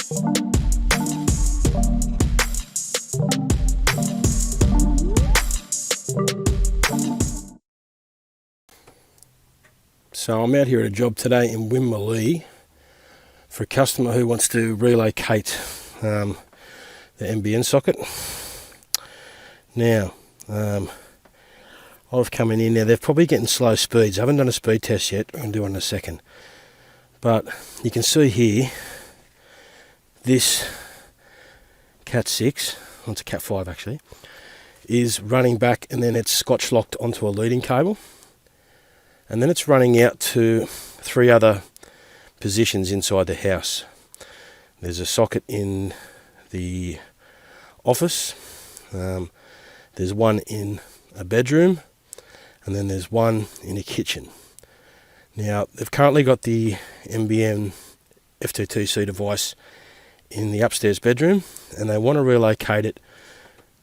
So I'm out here at a job today in Wimberley for a customer who wants to relocate the NBN socket. Now, I've come in now, they're probably getting slow speeds. I haven't done a speed test yet, I'll do one in a second. But you can see here, this Cat 6, well, it's a Cat 5 actually, is running back and then it's scotch locked onto a leading cable. And then it's running out to 3 other positions inside the house. There's a socket in the office, there's one in a bedroom, and then there's one in a kitchen. Now, they've currently got the NBN FTTC device in the upstairs bedroom, and they want to relocate it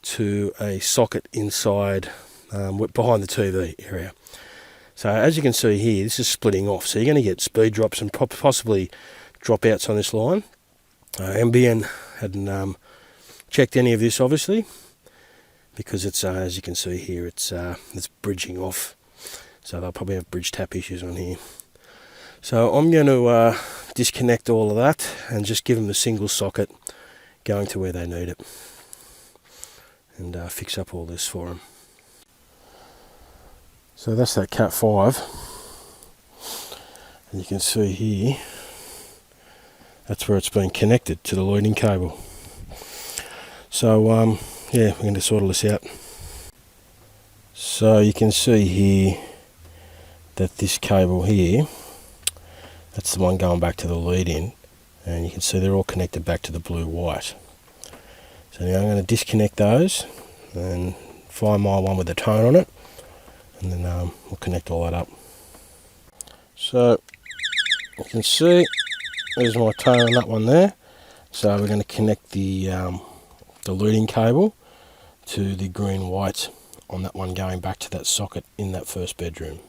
to a socket inside behind the TV area. So as you can see here, this is splitting off. So you're going to get speed drops and possibly dropouts on this line. NBN hadn't checked any of this, obviously, because it's as you can see here, it's bridging off. So they'll probably have bridge tap issues on here. So I'm going to disconnect all of that and just give them a single socket going to where they need it, and fix up all this for them. So that's that Cat 5, and you can see here, that's where it's been connected to the leading cable. So yeah, we're going to sort all this out. So you can see here that this cable here, that's the one going back to the lead-in, and you can see they're all connected back to the blue-white. So now I'm going to disconnect those and find my one with the tone on it, and then we'll connect all that up. So you can see there's my tone on that one there. So we're going to connect the leading cable to the green-white on that one going back to that socket in that first bedroom.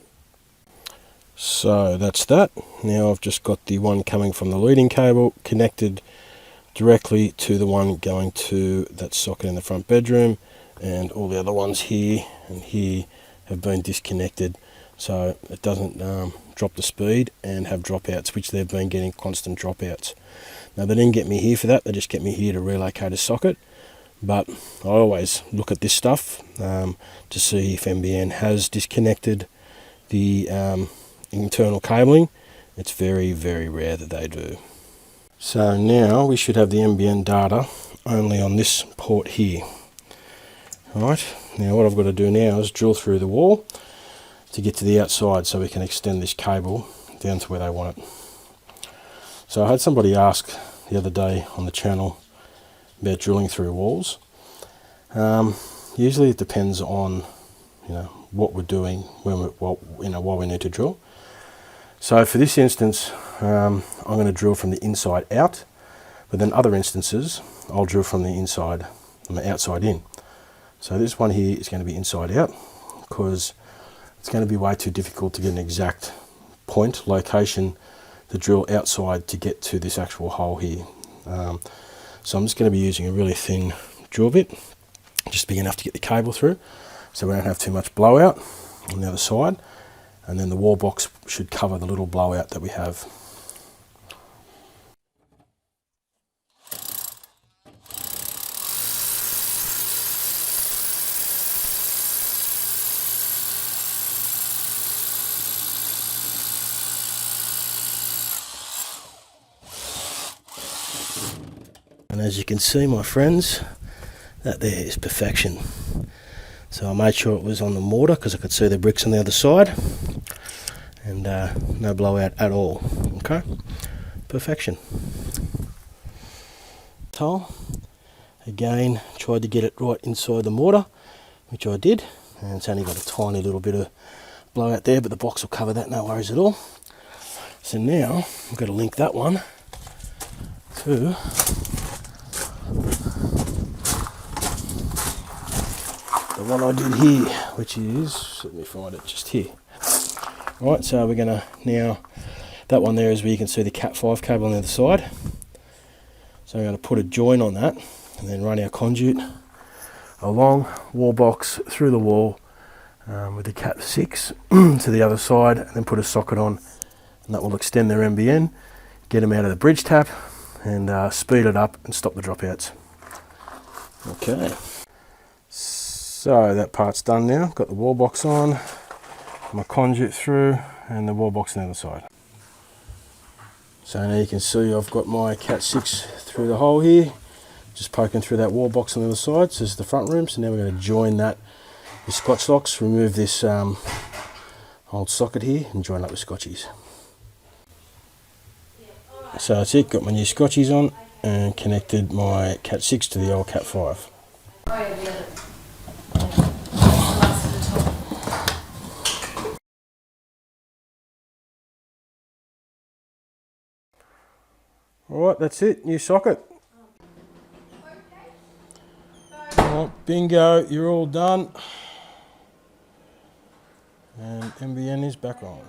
So that's that. Now I've just got the one coming from the leading cable connected directly to the one going to that socket in the front bedroom, and all the other ones here and here have been disconnected so it doesn't drop the speed and have dropouts, which they've been getting constant dropouts. Now they didn't get me here for that, they just get me here to relocate a socket, but I always look at this stuff to see if NBN has disconnected the internal cabling. It's very, very rare that they do. So now we should have the NBN data only on this port here. Right, now what I've got to do now is drill through the wall to get to the outside so we can extend this cable down to where they want it. So I had somebody ask the other day on the channel about drilling through walls. Usually it depends on what we're doing while we need to drill. So for this instance, I'm going to drill from the inside out, but then other instances I'll drill from the outside in. So this one here is going to be inside out because it's going to be way too difficult to get an exact point location to drill outside to get to this actual hole here. So I'm just going to be using a really thin drill bit, just big enough to get the cable through, so we don't have too much blowout on the other side, and then the wall box should cover the little blowout that we have. And as you can see, my friends, that there is perfection. So I made sure it was on the mortar because I could see the bricks on the other side, and no blowout at all. Okay, perfection. Tile, again, tried to get it right inside the mortar, which I did, and it's only got a tiny little bit of blowout there, but the box will cover that, no worries at all. So now I've got to link that one to the one I did here, which is, let me find it, just here. Right, so we're going to now, that one there is where you can see the Cat 5 cable on the other side. So we're going to put a join on that and then run our conduit along wall box through the wall with the Cat 6 to the other side, and then put a socket on, and that will extend their NBN, get them out of the bridge tap, and speed it up and stop the dropouts. Okay, so that part's done now. Got the wall box on, my conduit through, and the wall box on the other side. So now you can see I've got my Cat 6 through the hole here, just poking through that wall box on the other side. So this is the front room. So now we're going to join that with Scotch locks, remove this old socket here and join up with Scotchies. So that's it, got my new Scotchies on and connected my Cat 6 to the old Cat 5. Alright, that's it, new socket. Right, bingo, you're all done. And NBN is back on.